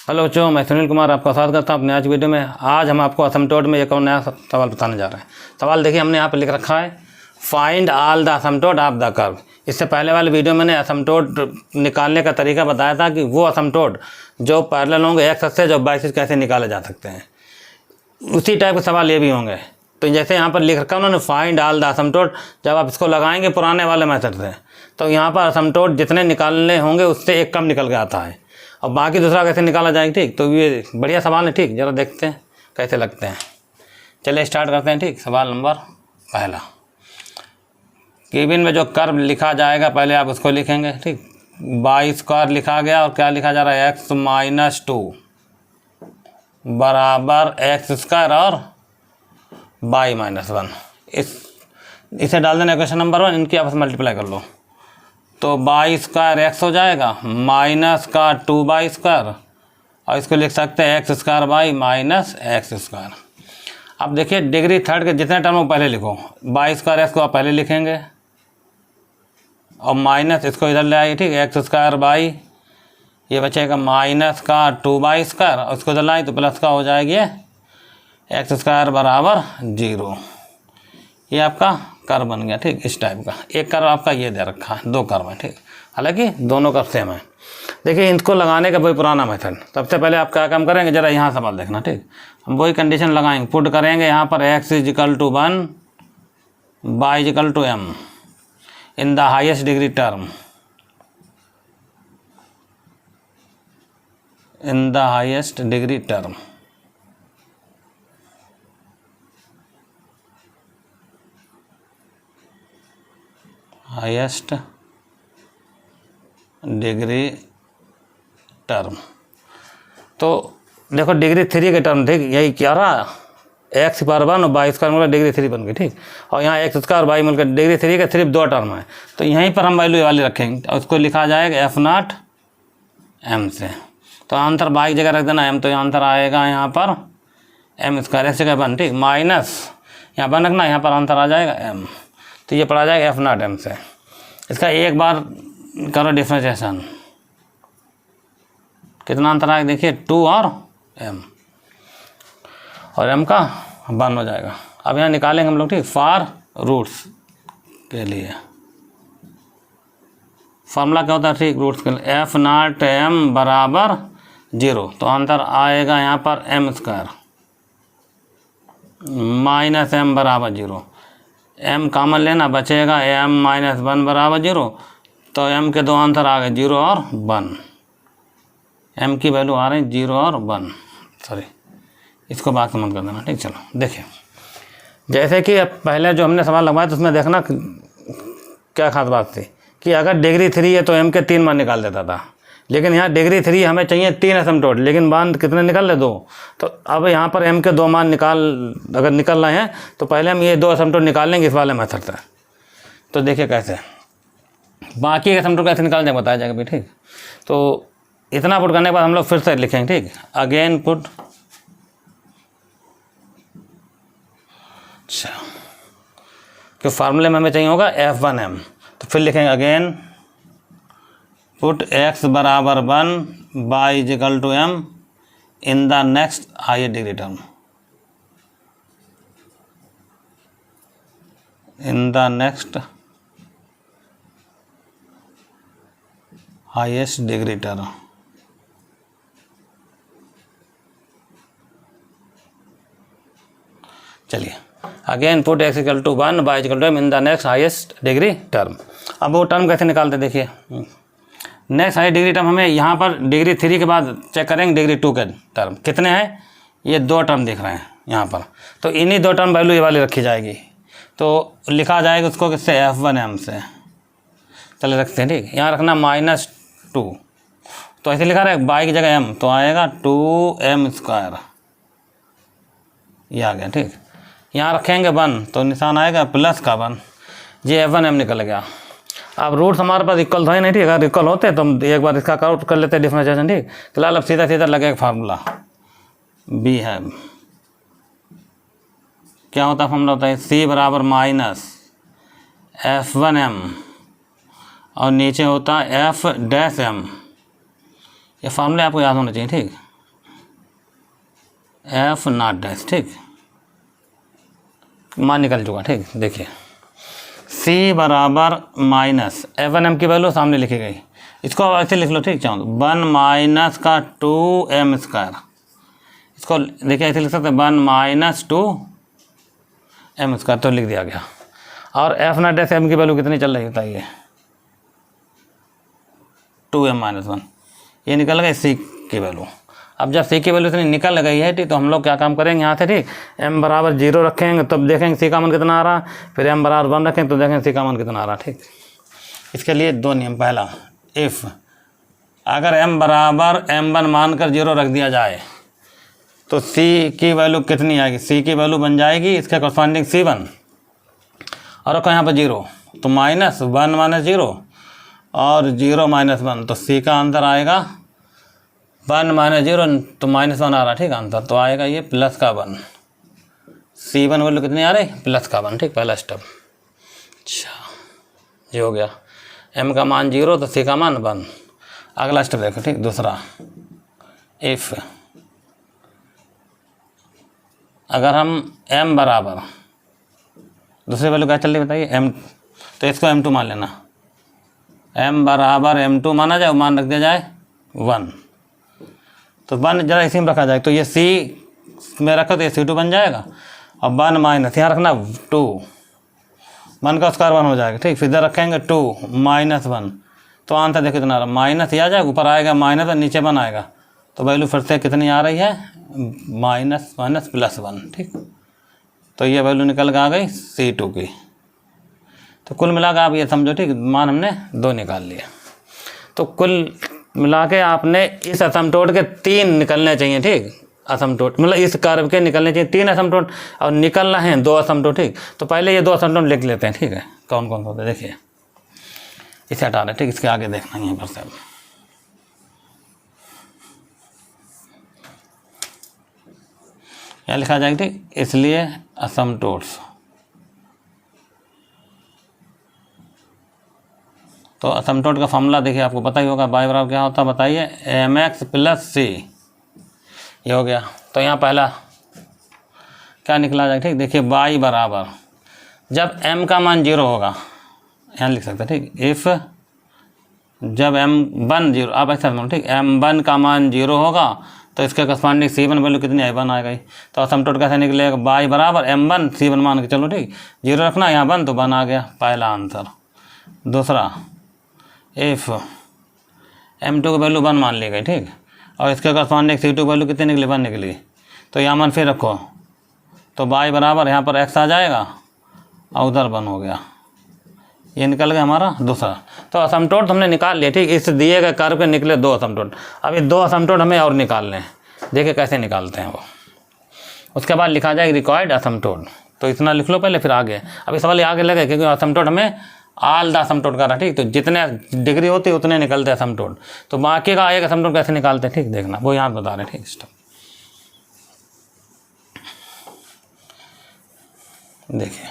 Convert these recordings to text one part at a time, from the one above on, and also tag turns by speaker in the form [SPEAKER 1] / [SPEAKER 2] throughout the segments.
[SPEAKER 1] Hello बच्चों, मैं सुनील कुमार आपका स्वागत करता हूं अपने आज वीडियो में। आज हम आपको असिम्प्टोट में एक और नया सवाल बताने जा रहे हैं। सवाल देखिए, हमने यहाँ पर लिख रखा है find all the asymptote of the curve. इससे पहले वाले वीडियो में मैंने असिम्प्टोट निकालने का तरीका बताया था कि वो असिम्प्टोट जो पैरेलल होंगे एक्स एक्सिस और वाई एक्सिस कैसे निकाले जा सकते हैं। उसी टाइप के सवाल ये भी होंगे। तो जैसे यहाँ पर लिख रखा है उन्होंने फाइंड ऑल द असिम्प्टोट, जब आप इसको लगाएंगे पुराने वाले मेथड से तो यहाँ पर असिम्प्टोट जितने निकालने होंगे उससे एक कम निकल के आता है और बाकी दूसरा कैसे निकाला जाएगा। ठीक, तो ये बढ़िया सवाल है। ठीक, ज़रा देखते हैं कैसे लगते हैं। चलिए स्टार्ट करते हैं। ठीक, सवाल नंबर पहला, केबिन में जो कर्व लिखा जाएगा पहले आप उसको लिखेंगे। ठीक, वाई स्क्वायर लिखा गया और क्या लिखा जा रहा है, एक्स माइनस 2 बराबर एक्स स्क्वायर और वाई माइनस 1। इसे डाल देना क्वेश्चन नंबर 1, इनकी आपस में मल्टीप्लाई कर लो तो वाई स्क्वायर एक्स हो जाएगा माइनस का 2 वाई स्क्वायर और इसको लिख सकते हैं x square y minus x square. अब देखिए डिग्री थर्ड के जितने टर्म को पहले लिखो, वाई स्क्वायर एक्स को आप पहले लिखेंगे और माइनस इसको इधर ले आइए। ठीक, एक्स स्क्वायर वाई ये बचेगा माइनस का 2 वाई स्क्वायर और इसको इधर लाए तो प्लस का हो जाएगी एक्स स्क्वायर बराबर 0। ये आपका कर्व बन गया। ठीक, इस टाइप का एक कर्व आपका ये दे रखा है, दो कर्व है। ठीक, हालांकि दोनों कर्व सेम है। देखिए इनको लगाने का वही पुराना मेथड। सबसे पहले आप क्या काम करेंगे, जरा यहाँ सवाल देखना। ठीक, हम वही कंडीशन लगाएंगे, पुट करेंगे यहाँ पर x is equal to 1 y is equal to m in the highest degree term, in the highest degree term. Highest degree term तो देखो डिग्री 3 के टर्म। ठीक, यही क्या रहा, एक्स पर 1 और वाई स्क्वायर मिलकर डिग्री 3 बन गई। ठीक, और यहाँ एक्स स्क्वायर वाई मिलकर डिग्री 3 के सिर्फ 2 टर्म है तो यहीं पर हम वैल्यू वाली रखेंगे और उसको लिखा जाएगा F0 m से। तो आंसर वाई की जगह रख देना m, तो आंसर आएगा यहाँ पर m स्क्वायर एक्स जगह 1। ठीक, माइनस यहाँ 1 रखना, यहाँ पर आंसर आ जाएगा m, तो ये पढ़ा जाएगा F0 m से। इसका एक बार करो डिफ्रेंशिएशन, कितना अंतर आएगा देखिए 2 और m, और m का 1 हो जाएगा। अब यहाँ निकालेंगे हम लोग। ठीक, फॉर रूट्स के लिए फार्मूला क्या होता है। ठीक, रूट्स के लिए F0 m बराबर 0, तो आंसर आएगा यहाँ पर m स्क्वायर माइनस m बराबर 0। m कॉमन लेना, बचेगा m माइनस 1 बराबर 0, तो m के दो आंसर आ गए 0 और 1। m की वैल्यू आ रही 0 और 1, सॉरी इसको बात समझ कर देना। ठीक, चलो देखिए जैसे कि पहले जो हमने सवाल लगवाया तो उसमें देखना क्या खास बात थी कि अगर डिग्री 3 है तो m के 3 मान निकाल देता था, लेकिन यहाँ डिग्री 3 हमें चाहिए 3 असिम्प्टोट, लेकिन मान कितने निकल रहे 2। तो अब यहाँ पर m के 2 मान अगर निकल रहे हैं तो पहले हम ये 2 असिम्प्टोट निकाल लेंगे इस वाले मेथड से। तो देखिए कैसे बाकी के असिम्प्टोट कैसे निकाल देंगे बताया जाएगा भी। ठीक, तो इतना पुट करने के बाद हम लोग फिर से लिखेंगे। ठीक, अगेन पुट, अच्छा कि फार्मूले में हमें चाहिए होगा F1 m, तो फिर लिखेंगे अगेन पुट x बराबर 1 y is equal to m in the next highest degree term, in the next highest degree term. चलिए again put x equal to 1 y equal to m in the next highest degree term. अब वो term कैसे निकालते देखिए, next high degree term हमें यहाँ पर degree 3 के बाद चेक करेंगे डिग्री 2 के टर्म कितने हैं। ये 2 टर्म दिख रहे हैं यहाँ पर, तो इन्हीं 2 टर्म वैल्यू ये वाली रखी जाएगी, तो लिखा जाएगा उसको किससे, F1 m से। चले रखते हैं। ठीक, यहाँ रखना -2, तो ऐसे लिखा रहा है y की जगह m, तो आएगा 2m स्क्वायर, ये आ गया। ठीक, यहाँ रखेंगे 1 तो निशान आएगा प्लस का 1, ये F1 m निकल गया। अब रूट्स हमारे पास इक्वल था नहीं। ठीक, अगर इक्वल होते तो हम एक बार इसका आउट कर लेते डिफरेंशिएशन। ठीक, फिलहाल अब सीधा सीधा लगेगा फार्मूला b है, क्या होता है फार्मूला होता है c बराबर माइनस F1 m और नीचे होता है F डैश m। ये फार्मूले आपको याद होने चाहिए। ठीक, एफ नॉट डैश, ठीक, मान निकल चुका, ठीक। देखिए सी बराबर माइनस F1M की वैल्यू सामने लिखी गई, इसको अब ऐसे लिख लो, ठीक, चाहो 1 माइनस का 2m स्क्वायर, इसको देखिए ऐसे लिख सकते हैं 1 माइनस 2m स्क्वायर, तो लिख दिया गया। और एफ नॉट डैश m की वैल्यू कितनी चल रही बताइए, 2m माइनस 1, ये निकल गई सी की वैल्यू। अब जब सी की वैल्यू इतनी निकल गई है, ठीक, तो हम लोग क्या काम करेंगे यहाँ से, ठीक, m बराबर 0 रखेंगे तब देखेंगे सी का मान कितना आ रहा, फिर m बराबर 1 रखेंगे तो देखेंगे सी का मान कितना आ रहा, ठीक। इसके लिए दो नियम, पहला इफ़ अगर m बराबर m1 मानकर 0 रख दिया जाए तो सी की वैल्यू कितनी आएगी, सी की वैल्यू बन जाएगी इसके कॉरस्पॉन्डिंग C1, और रखो यहाँ पर 0 तो माइनस 1 माइनस 0 और 0 माइनस 1, तो सी का आंसर आएगा 1 माइनस 0 तो माइनस 1 आ रहा, ठीक, आंसर तो आएगा ये प्लस का 1, C1 वैल्यू कितनी आ रही, प्लस का 1, ठीक, पहला स्टेप। अच्छा ये हो गया, m का मान 0 तो c का मान 1। अगला स्टेप देखो, ठीक, दूसरा इफ़ अगर हम m बराबर, दूसरी वैल्यू क्या चल रही बताइए m, तो इसको m2 मान लेना, m बराबर m2 माना जाए, मान रख दिया जाए 1, तो 1 जरा इसी में रखा जाए तो ये c में रखो तो ये C2 बन जाएगा, और 1 माइनस यहाँ रखना 2, 1 का स्क्वायर 1 हो जाएगा, ठीक, फिर इधर रखेंगे 2 माइनस 1, तो आंसर देखो कितना आ रहा, माइनस ही आ जाएगा, ऊपर आएगा माइनस और नीचे 1 आएगा, तो वैल्यू फिर से कितनी आ रही है, माइनस माइनस प्लस 1, ठीक, तो ये वैल्यू निकल के आ गई C2 की। तो कुल मिला के आप ये समझो, ठीक, मान हमने 2 निकाल लिए, तो कुल मिला के आपने इस असमटोट के 3 निकलने चाहिए, ठीक, असमटोट मतलब इस कर्व के निकलने चाहिए 3 असमटोट, और निकलना है 2 असमटोट, ठीक। तो पहले ये 2 असमटोट लिख लेते हैं, ठीक है, कौन कौन से होते हैं देखिए, इसे हटा रहे, ठीक, इसके आगे देखना यहाँ पर सब यहाँ लिखा जाएगा, ठीक, इसलिए असमटोट्स, तो असमटोट का फॉर्मूला देखिए आपको पता ही होगा, y बराबर क्या होता है बताइए, mx प्लस c, ये हो गया। तो यहाँ पहला क्या निकला जाए, ठीक, देखिए y बराबर जब m का मान 0 होगा, यहाँ लिख सकते हैं, ठीक, इफ़ जब m1 0, आप ऐसा समझो, ठीक, m1 का मान 0 होगा तो इसके कॉरस्पॉन्डिंग C1 वैल्यू कितनी आई, 1 आ गई। तो असमटोट कैसे निकलेगा, y बराबर m1 C1 मान के चलो, ठीक, 0 रखना, यहाँ 1 तो 1 आ गया, पहला आंसर। दूसरा इफ़ m2 की वैल्यू 1 मान ली गई, ठीक, और इसके कॉरस्पॉन्डिंग C2 वैल्यू कितनी निकली, 1 निकली, तो यहाँ मान फिर रखो, तो y बराबर यहाँ पर x आ जाएगा और उधर 1 हो गया, ये निकल गया हमारा दूसरा। तो असमटोट हमने निकाल लिए, ठीक, इस दिए गए कर्व के निकले 2 असमटोट। अब ये 2 असमटोट हमें और निकालने हैं, देखिए कैसे निकालते हैं वो। उसके बाद लिखा जाएगा रिक्वायर्ड असमटोट, तो इतना लिख लो पहले, फिर आगे। अभी सवाल आगे लगे क्योंकि असमटोट हमें आल द असमटोट का रहा, ठीक, तो जितने डिग्री होती है उतने निकलते हैं असमटोट, तो बाकी का एक असमटोट कैसे निकालते हैं, ठीक, देखना वो यहाँ बता रहे हैं, ठीक। स्टेप देखिए,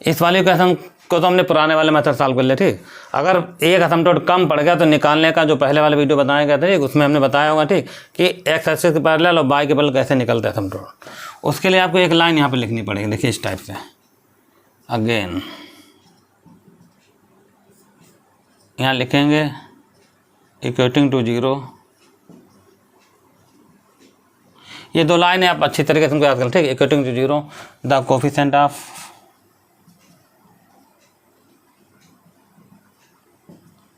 [SPEAKER 1] इस वाले क्वेश्चन को तो हमने पुराने वाले मेथड सॉल्व कर लिया, ठीक। अगर एक असमटोट कम पड़ गया तो निकालने का जो पहले वाले वीडियो बताया गया था, ठीक, उसमें हमने बताया होगा, ठीक, कि एक्स एक्सिस के पैरेलल और वाई के पैरेलल कैसे निकलते हैं असमटोट। उसके लिए आपको एक लाइन यहाँ पे लिखनी पड़ेगी, देखिए इस टाइप से, अगेन यहाँ लिखेंगे इक्वेटिंग टू 0, ये 2 लाइन आप अच्छी तरीके से उनको याद करें, ठीक, equating to 0 the coefficient of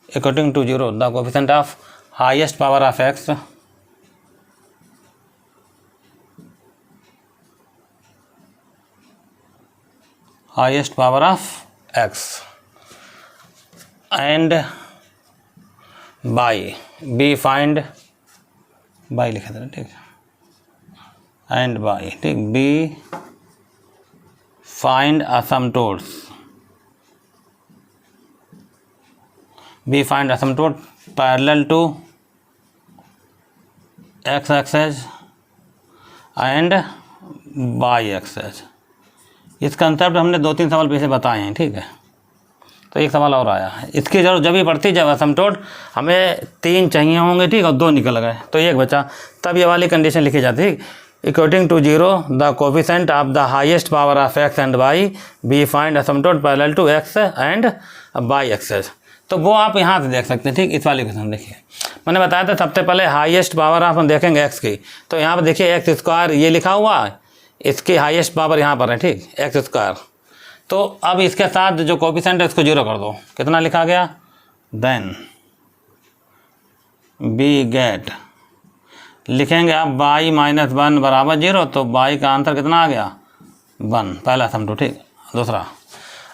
[SPEAKER 1] according to 0 the coefficient of highest power of x highest power of x and by b find by लिखा था, ठीक, and by, ठीक, b find asymptotes, B find asymptote parallel to x axis and y axis। इस concept हमने 2-3 सवाल पीछे बताए हैं, ठीक है। तो एक सवाल और आया है, इसकी जरूरत जब भी पड़ती जब असमटोट हमें 3 चाहिए होंगे, ठीक, और 2 निकल गए तो 1 बचा, तब ये वाली कंडीशन लिखी जाती है, equating to 0 the coefficient of the highest power of x and y be find asymptote parallel to x and y axes. तो वो आप यहाँ से देख सकते हैं, ठीक। इस वाली क्वेश्चन देखिए, मैंने बताया था सबसे पहले हाईएस्ट पावर आप हम देखेंगे x की, तो यहाँ पर देखिए एक्स स्क्वायर ये लिखा हुआ है, इसकी हाईएस्ट पावर यहाँ पर है, ठीक, एक्स स्क्वायर। तो अब इसके साथ जो कोफिशेंट है इसको 0 कर दो, कितना लिखा गया, देन बी गेट, लिखेंगे अब y माइनस 1 बराबर 0, तो y का आंसर कितना आ गया, 1, पहला सम टू, ठीक। दूसरा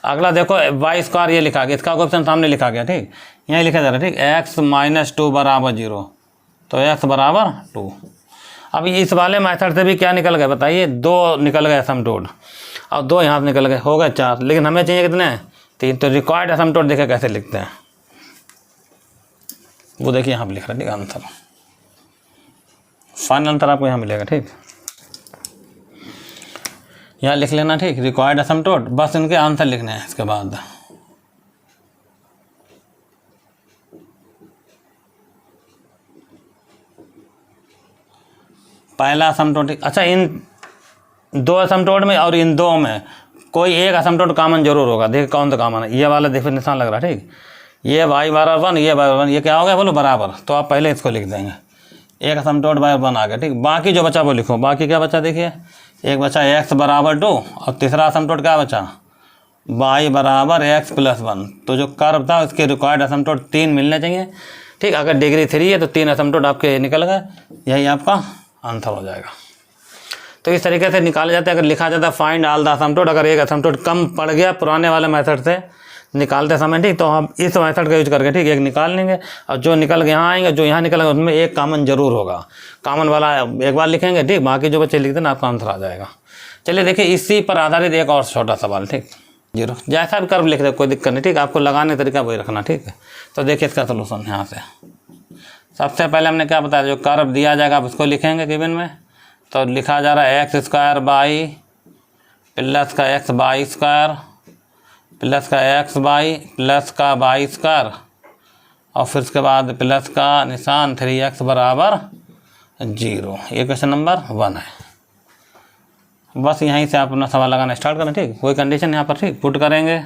[SPEAKER 1] अगला देखो वाई स्क्वायर ये लिखा गया, इसका क्वेश्चन सामने लिखा गया, ठीक, यहीं लिखा जा रहा है, ठीक। x माइनस 2 बराबर 0, तो x बराबर 2। अब इस वाले मेथड से भी क्या निकल गए बताइए, 2 निकल गए असमटोट, और 2 यहाँ से निकल गए, हो गए 4, लेकिन हमें चाहिए कितने, 3। तो रिक्वायर्ड असमटोट देखे कैसे लिखते हैं, वो देखिए यहाँ पर लिख रहे हैं, ठीक, आंसर फाइनल आंसर आपको यहाँ मिलेगा, ठीक। यहाँ लिख लेना, ठीक, रिक्वायर्ड असमटोट, बस इनके आंसर लिखने हैं। इसके बाद पहला असमटोट, अच्छा इन 2 असमटोट में और इन 2 में कोई एक असमटोट कॉमन जरूर होगा, देखिए कौन सा कॉमन है, ये वाला देखिए निशान लग रहा है, ठीक। ये y बराबर 1, ये बराबर 1, ये क्या हो गया बोलो, बराबर, तो आप पहले इसको लिख देंगे, एक असमटोट बाय 1 आ गया, ठीक। बाकी जो बचा वो लिखो, बाकी क्या बचा देखिए, एक बचा x बराबर 2, और तीसरा असमटोट क्या बचा, y बराबर x प्लस 1। तो जो कर्व था उसके रिक्वायर्ड असमटोट 3 मिलने चाहिए, ठीक। अगर डिग्री 3 है तो 3 असमटोट आपके निकल गए, यही आपका आंसर हो जाएगा। तो इस तरीके से निकाले जाते हैं। अगर लिखा जाता है फाइंड ऑल द असमटोट, अगर एक असमटोट कम पड़ गया पुराने वाले मेथड से निकालते समय, ठीक, तो हम इस मेथड का यूज करके, ठीक, एक निकाल लेंगे, और जो निकल के यहाँ आएंगे, जो यहाँ निकलेंगे उसमें एक कॉमन जरूर होगा, कॉमन वाला एक बार लिखेंगे, ठीक, बाकी जो बच्चे लिखते हैं आपका आंसर आ जाएगा। चलिए देखिए इसी पर आधारित एक और छोटा सवाल, ठीक, 0 जैसा भी कर्व लिख दे कोई दिक्कत नहीं, ठीक, आपको लगाने का तरीका वही रखना, ठीक है। तो देखिए इसका सोल्यूशन यहाँ से सबसे पहले हमने क्या बताया, जो कर्व दिया जाएगा आप उसको लिखेंगे गिवन में, तो लिखा जा रहा है एक्स स्क्वायर बाई प्लस का एक्स बाई स्क्वायर प्लस का एक्स बाई प्लस का बाई स्क्वायर, और फिर उसके बाद प्लस का निशान 3x बराबर 0। ये क्वेश्चन नंबर 1 है। बस यहीं से आप अपना सवाल लगाना स्टार्ट करें, ठीक। कोई कंडीशन यहाँ पर, ठीक, पुट करेंगे,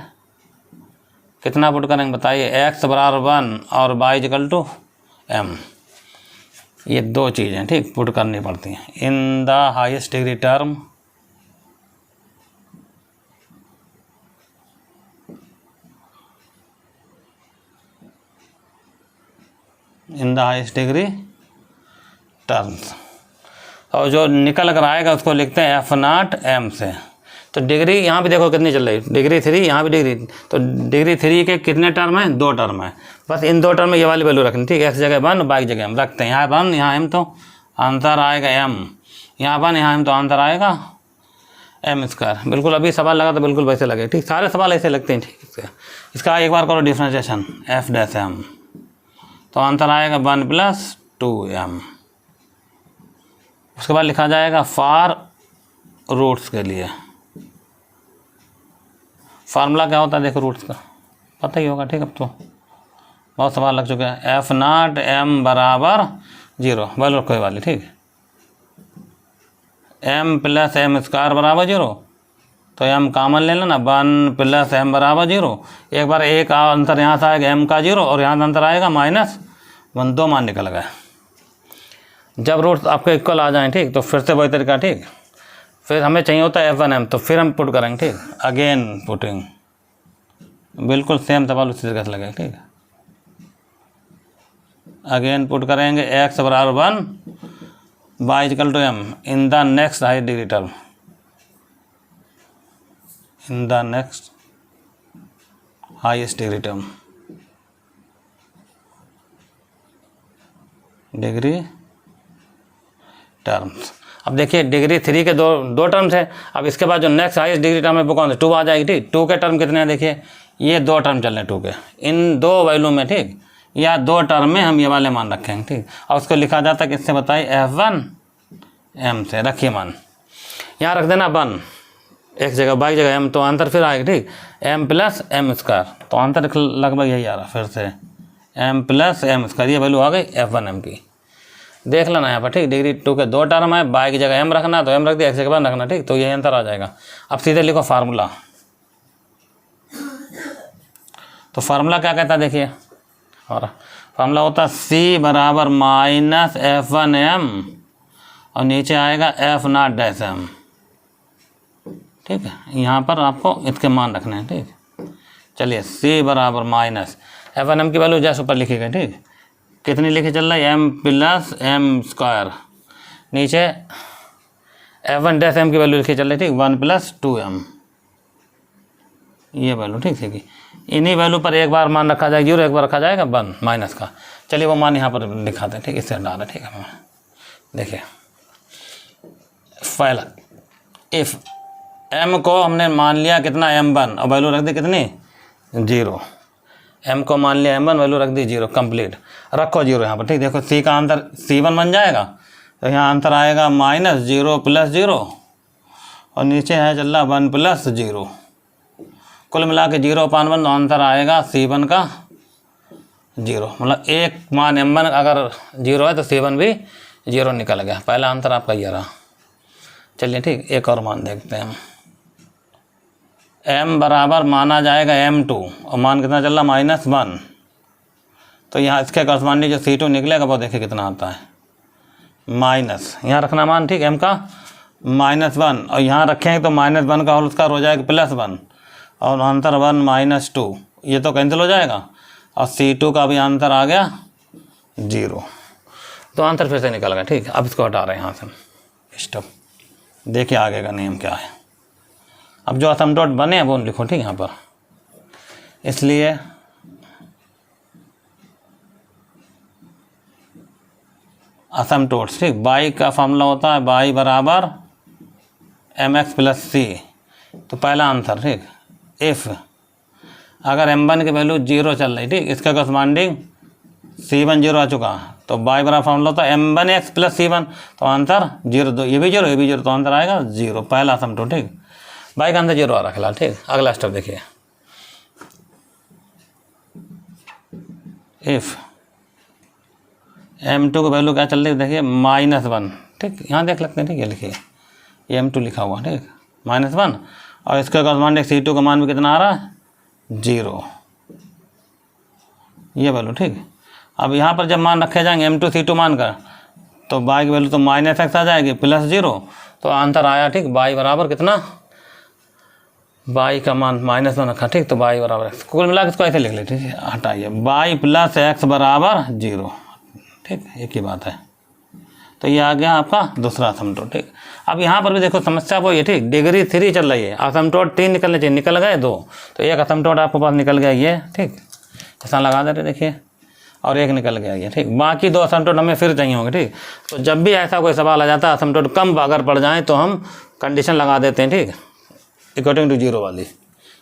[SPEAKER 1] कितना पुट करेंगे बताइए, x बराबर 1 और y इक्वल टू m, ये 2 चीज़ें, ठीक, पुट करनी पड़ती हैं। In the highest degree term in the highest degree terms, और जो निकल कर आएगा उसको लिखते हैं F0 m से। तो डिग्री यहाँ भी देखो कितनी चल रही है, डिग्री 3, यहाँ भी डिग्री, तो डिग्री 3 के कितने टर्म हैं, 2 टर्म है, बस इन 2 टर्म में ये वाली वैल्यू रखनी, ठीक। x जगह 1, y जगह m रखते हैं, यहाँ 1 यहाँ m, तो आंसर आएगा m, यहाँ 1 यहाँ m, तो आंसर आएगा m स्क्वायर। बिल्कुल अभी सवाल लगा तो बिल्कुल वैसे लगे, ठीक, सारे सवाल ऐसे लगते हैं, ठीक। इसका एक बार करो डिफ्रेंशिएशन f डैश m, तो आंसर आएगा 1 प्लस 2m। उसके बाद लिखा जाएगा फॉर रूट्स के लिए, फार्मूला क्या होता है देखो रूट्स का पता ही होगा, ठीक। अब तो बहुत सवाल लग चुके हैं। F0 m बराबर 0 वैल्यू कोई वाली, ठीक, m प्लस m स्क्वायर बराबर 0, तो m कॉमन ले लेना, 1 प्लस m बराबर 0। एक बार एक आंसर यहाँ से आएगा m का 0, और यहाँ से आंसर आएगा -1, 2 मान निकल गए। जब रूट्स आपके इक्वल आ जाएं, ठीक, तो फिर से वही तरीका, ठीक। फिर हमें चाहिए होता है F1 m, तो फिर हम पुट करेंगे, ठीक, अगेन पुटिंग, बिल्कुल सेम सवाल उसी तरीके से लगेगा, ठीक। अगेन पुट करेंगे x बराबर 1, y equal to m in the next high degree term, in the next highest degree term, degree terms. अब देखिए डिग्री 3 के दो टर्म्स है, अब इसके बाद जो नेक्स्ट हाईएस्ट डिग्री टर्म है वो कौन सा, 2 आ जाएगी, ठीक। 2 के टर्म कितने हैं देखिए, ये 2 टर्म चल रहे हैं 2 के, इन 2 वैल्यू में, ठीक, या 2 टर्म में हम ये वाले मान रखेंगे, ठीक। और उसको लिखा जाता है किससे बताइए, F1 m से, रखिए मान, यहाँ रख देना 1 एक जगह, बाई जगह m, तो आंसर फिर आएगा, ठीक, m प्लस m स्क्वायर, तो आंसर लगभग यही आ रहा फिर से m प्लस m स्क्वायर, ये वैल्यू आ गई F1 m की। देख लेना यहाँ पर, ठीक। डिग्री 2 के 2 टर्म है, बाई की जगह एम रखना तो एम रख दिया, एक्स के बाद रखना, ठीक। तो यही आंसर आ जाएगा। अब सीधे लिखो फार्मूला। तो फार्मूला क्या कहता है देखिए, और फार्मूला होता है सी बराबर माइनस F1m और नीचे आएगा F0 डैश m, ठीक है। यहाँ पर आपको इसके मान रखने हैं, ठीक। चलिए सी बराबर माइनस F1m की वैल्यू जैसे ऊपर लिखी गई, ठीक। कितनी लिखी चल रही है, m प्लस एम स्क्वायर, नीचे F1 डैश m की वैल्यू लिखी चल रही है, ठीक, 1 प्लस 2m, ये वैल्यू, ठीक है। इन्हीं वैल्यू पर एक बार मान रखा जाएगा 0, एक बार रखा जाएगा 1 माइनस का। चलिए वो मान यहाँ पर लिखाते हैं, ठीक, इससे डालें, ठीक है। देखिए पहला इफ़ m को हमने मान लिया कितना m1 और वैल्यू रख दी कितनी 0, m को मान लिया m1 वैल्यू रख दी 0, कंप्लीट, रखो 0 यहाँ पर, ठीक। देखो c का आंसर c1 बन जाएगा, तो यहाँ आंसर आएगा माइनस 0 प्लस 0 और नीचे है चल रहा 1 प्लस 0, कुल मिला के 0/1, तो आंसर आएगा c1 का 0, मतलब एक मान m1 अगर 0 है तो c1 भी 0 निकल गया। पहला आंसर आपका ये रहा। चलिए ठीक, एक और मान देखते हैं हम। m बराबर माना जाएगा m2 और मान कितना चल रहा -1, तो यहाँ इसके करस्पॉन्डिंग जो c2 निकलेगा वो देखिए कितना आता है, माइनस, यहाँ रखना मान, ठीक, m का -1 और यहाँ रखेंगे तो -1 का होल स्क्वायर हो जाएगा +1 और आंसर 1 - 2, ये तो कैंसिल हो जाएगा और c2 का भी आंसर आ गया 0, तो आंसर फिर से निकल गया, ठीक। अब इसको हटा रहे हैं यहाँ से, स्टॉप। देखिए आगे का नियम क्या है। अब जो असमटोट बने हैं वो लिखो, ठीक, यहाँ पर। इसलिए असमटोट्स, ठीक, बाई का फॉर्मूला होता है बाई बराबर mx + c, तो पहला आंसर, ठीक। इफ़ अगर m1 की वैल्यू 0 चल रही, ठीक, इसका करस्पॉन्डिंग c1 0 आ चुका, तो बाई बराबर फॉर्मूला होता है m1x + c1, तो आंसर 0, ये भी 0, ये भी 0, तो आंसर आएगा 0, पहला असमटोट, ठीक। बाई का आंसर 0 आ रहा फिलहाल, ठीक। अगला स्टेप देखिए, इफ़ m2 की वैल्यू क्या चल रही है देखिए -1, ठीक, यहाँ देख सकते हैं, ठीक, ये लिखिए, ये m2 लिखा हुआ, ठीक, -1 और इसका करस्पॉन्डिंग c2 का मान भी कितना आ रहा है 0, ये वैल्यू, ठीक। अब यहाँ पर जब मान रखे जाएंगे m2 c2 मान कर, तो बाई की वैल्यू तो -x आ जाएगी +0, तो आंसर आया, ठीक, बाई बराबर कितना, बाई का मान -1 रखा, ठीक, तो बाई बराबर x, कुल मिला के इसको ऐसे लिख ले, ठीक है, हटाइए, बाई + x बराबर 0, ठीक, एक ही बात है। तो ये आ गया आपका दूसरा असमटोट, ठीक। अब यहाँ पर भी देखो समस्या वो ये, ठीक, डिग्री 3 चल रही है, असमटोट 3 निकलने चाहिए, निकल गए 2, तो एक असमटोट आपके पास निकल गया ये, ठीक, ऐसा लगा देते देखिए, और एक निकल गया ये, ठीक। बाकी 2 असमटोट हमें फिर चाहिए होंगे, ठीक। तो जब भी ऐसा कोई सवाल आ जाता है असमटोट कम अगर पड़ जाए तो हम कंडीशन लगा देते हैं, ठीक, इक्वल टू 0 वाली।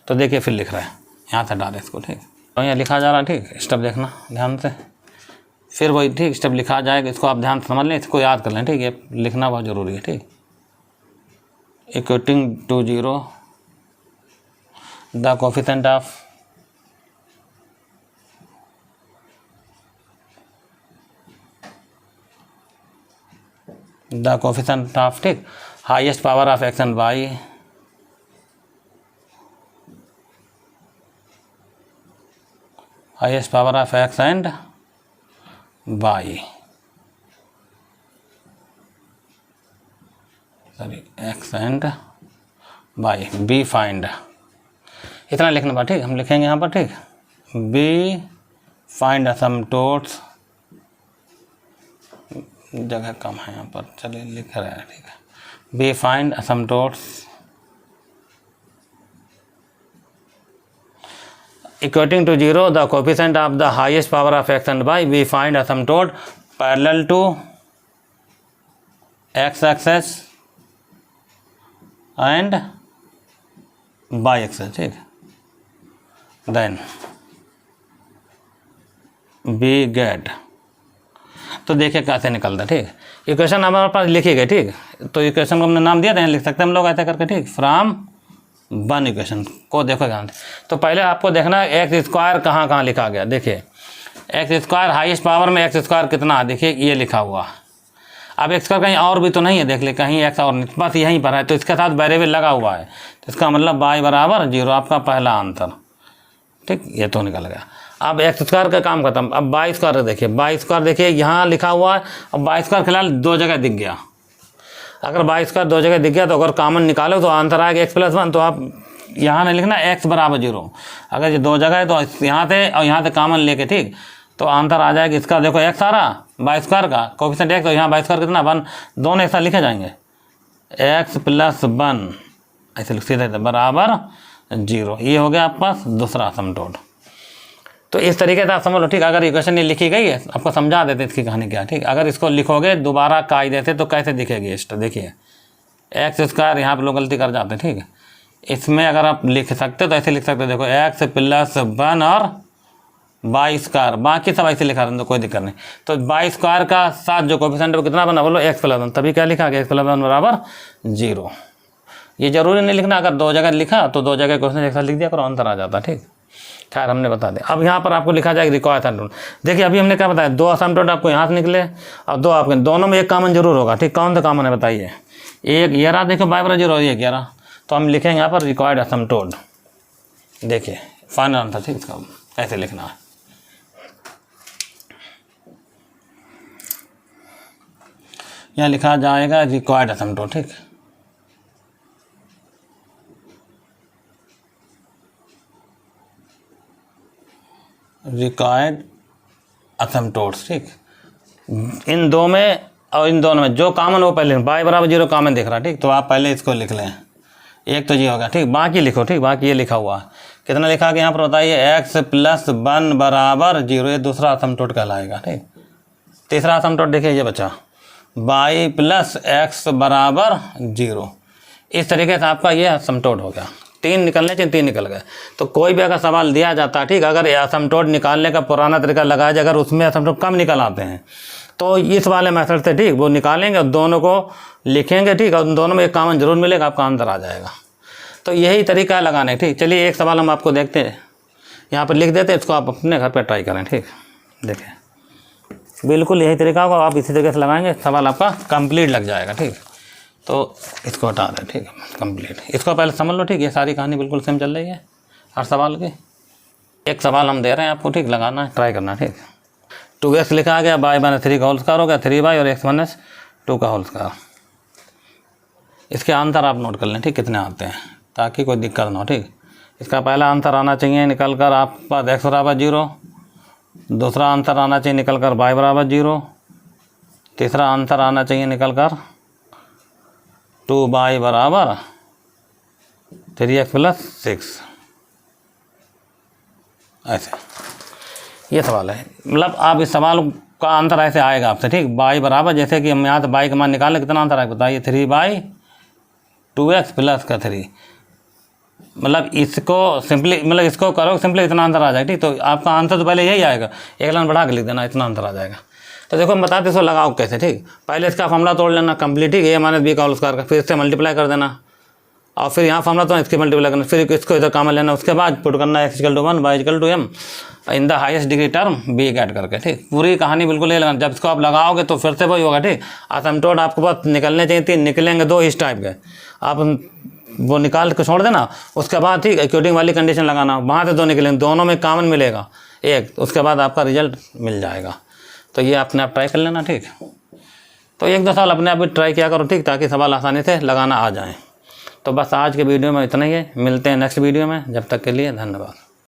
[SPEAKER 1] तो देखिए फिर लिख रहा है, यहाँ से डालें इसको, ठीक, तो यहाँ लिखा जा रहा है, ठीक, स्टेप देखना ध्यान से, फिर वही, ठीक, स्टेप लिखा जाएगा, इसको आप ध्यान से समझ लें, इसको याद कर लें, ठीक, ये लिखना बहुत ज़रूरी है, ठीक। Equal to 0 the coefficient of ठीक, highest power of x and y, highest power of x and y, sorry x and y, be find, इतना लिखने पर, ठीक, हम लिखेंगे यहाँ पर, ठीक, बी फाइंड असमटोट्स, जगह कम है यहाँ पर, चलिए लिख रहे हैं, ठीक है, be find asymptotes equal to 0 the coefficient of the highest power of x and y, we find asymptote parallel to x axis and y axis, ठीक, then we get, तो देखिए कैसे निकलता, ठीक, इक्वेशन हमारे पास लिखी गई, ठीक, तो इक्वेशन को हमने नाम दिया था, लिख सकते हैं हम लोग ऐसे करके, ठीक, फ्रॉम 1 इक्वेशन को देखो ध्यान से। तो पहले आपको देखना है एक्स स्क्वायर कहाँ लिखा गया, देखिए x स्क्वायर हाईएस्ट पावर में x स्क्वायर कितना है, देखिए ये लिखा हुआ, अब एक्स स्क्वायर कहीं और भी तो नहीं है, देख ले कहीं एक्स और नहीं, बस यहीं पर है, तो इसके साथ वेरिएबल लगा हुआ है, तो इसका मतलब बाई बराबर 0, आपका पहला आंसर। ठीक, ये तो निकल गया। अब एक्स स्क्वायर का काम खत्म। अब बाई स्क्वायर देखिए, बाई स्क्वायर देखिए यहाँ लिखा हुआ है, अब बाई स्क्वायर फिलहाल 2 जगह दिख गया। अगर बाई स्क्वायर 2 जगह दिख गया तो अगर कॉमन निकालो तो आंसर आएगा x+1, तो आप यहाँ नहीं लिखना x बराबर 0। अगर ये 2 जगह है तो यहाँ से और यहाँ से कॉमन लेके, ठीक, तो आंसर आ जाएगा इसका। देखो x आ रहा बाई स्क्वायर का कोफिशिएंट x, तो यहाँ बाई स्क्वायर कितना 1, दोनों एक साथ लिखे जाएंगे, x+1 ऐसे सीधे बराबर 0। ये हो गया आपका दूसरा असमतोड़। तो इस तरीके से आप समझ लो, ठीक। अगर इक्वेशन ये लिखी गई है, आपको समझा देते इसकी कहानी क्या, ठीक। अगर इसको लिखोगे दोबारा कायदे से तो कैसे दिखेगी इस, देखिए एक्स स्क्वायर, यहाँ पे लोग गलती कर जाते हैं, ठीक है। इसमें अगर आप लिख सकते तो ऐसे लिख सकते, देखो x+1 और बाई स्क्वायर, बाकी सब ऐसे लिखा रहे तो कोई दिक्कत नहीं। तो बाई स्क्वायर का साथ जो कोफिशिएंट है वो कितना बना, बोलो x+1, तभी क्या लिखा गया x+1 बराबर 0। ये जरूरी नहीं लिखना, अगर 2 जगह लिखा तो 2 जगह क्वेश्चन एक साथ लिख दिया करो, आंसर आ जाता, ठीक। खैर हमने बता दिया। अब यहाँ पर आपको लिखा जाएगा रिक्वायर्ड असमतोड़। देखिए अभी हमने क्या बताया, 2 असमतोड़ आपको यहाँ से निकले और 2 आपके, दोनों में एक कॉमन जरूर होगा, ठीक। कौन सा कॉमन है बताइए, एक ये रहा, देखो बाई बराबर 0 और एक ये रहा, तो हम लिखेंगे यहाँ पर रिक्वायर्ड असमतोड़। देखिए फाइनल आंसर, ठीक, इसका कैसे लिखना है। यहाँ लिखा जाएगा रिक्वायर्ड असमतोड़, ठीक। रिक्वायर्ड असमतोड्स, ठीक। इन 2 में और इन दोनों में जो कॉमन वो पहले, बाई बराबर 0 कॉमन दिख रहा, ठीक, तो आप पहले इसको लिख लें, एक तो ये होगा, ठीक। बाकी लिखो, ठीक, बाकी ये लिखा हुआ है, कितना लिखा गया यहाँ पर बताइए, x+1 बराबर 0, ये दूसरा असमतोड़ कहलाएगा, ठीक। तीसरा असमतोड़ देखिए ये बचा, बाई प्लस x बराबर 0। इस तरीके से आपका ये असमतोड़ हो गया। 3 निकलने चाहिए, 3 निकल गए। तो कोई भी अगर सवाल दिया जाता है, ठीक, अगर असमतोड़ निकालने का पुराना तरीका लगाया जाए, अगर उसमें असमतोड़ कम निकल आते हैं तो इस वाले मेथड से, ठीक, वो निकालेंगे और दोनों को लिखेंगे, ठीक, और दोनों में एक कॉमन जरूर मिलेगा, आपका आंसर आ जाएगा। तो यही तरीका है लगाने, ठीक। चलिए एक सवाल हम आपको देखते हैं, यहाँ पर लिख देते हैं, इसको आप अपने घर पर ट्राई करें, ठीक। देखिए बिल्कुल यही तरीका होगा, आप इसी तरीके से लगाएंगे, सवाल आपका कंप्लीट लग जाएगा, ठीक। तो इसको हटा दें, ठीक है, कंप्लीट। इसको पहले समझ लो, ठीक। ये सारी कहानी बिल्कुल सेम चल रही है हर सवाल की। एक सवाल हम दे रहे हैं आपको, ठीक, लगाना है, ट्राई करना, ठीक। 2x लिखा गया, बाई माइनस 3 का होल स्क्वायर हो गया 3y और x-2 का होल स्क्वायर। इसके आंसर आप नोट कर लें, ठीक, कितने आते हैं, ताकि कोई दिक्कत ना हो, ठीक। इसका पहला आंसर आना चाहिए निकल कर आपके पास x बराबर 0, दूसरा आंसर आना चाहिए निकल कर y बराबर 0, तीसरा आंसर आना चाहिए निकल कर 2y बराबर 3x+6। ऐसे ये सवाल है, मतलब आप इस सवाल का आंसर ऐसे आएगा आपसे, ठीक। बाई बराबर, जैसे कि हम यहाँ से बाई का मान निकालें, कितना आंसर आएगा बताइए, 3/2x प्लस का 3। मतलब इसको सिंपली, मतलब इसको करो सिंपली, इतना आंसर आ जाएगा, ठीक। तो आपका आंसर तो पहले यही आएगा, एक लाइन बढ़ा के लिख देना, इतना आंसर आ जाएगा। तो देखो हम बताते इसको लगाओ कैसे, ठीक। पहले इसका फॉर्मूला तोड़ लेना कंप्लीट, ठीक, a-b का होल स्क्वायर का, फिर इससे मल्टीप्लाई कर देना और फिर यहाँ फॉर्मूला तो इसके मल्टीप्लाई करना, फिर इसको इधर कॉमन लेना, उसके बाद पुट करना x=1 y=m in the highest degree term b add करके, ठीक। पूरी कहानी बिल्कुल ये लगाना। जब इसको आप लगाओगे तो फिर से वही होगा, ठीक। असमतोड़ आपको पास निकलने चाहिए 3, निकलेंगे 2 इस टाइप के, आप वो निकाल के छोड़ देना। उसके बाद, ठीक, इक्वेटिंग वाली कंडीशन लगाना, वहाँ से 2 निकलेंगे, दोनों में कॉमन मिलेगा एक, उसके बाद आपका रिजल्ट मिल जाएगा। तो ये अपने आप ट्राई कर लेना, ठीक। तो 1-2 साल अपने आप भी ट्राई किया करो, ठीक, ताकि सवाल आसानी से लगाना आ जाए। तो बस आज के वीडियो में इतना ही है, मिलते हैं नेक्स्ट वीडियो में, जब तक के लिए धन्यवाद।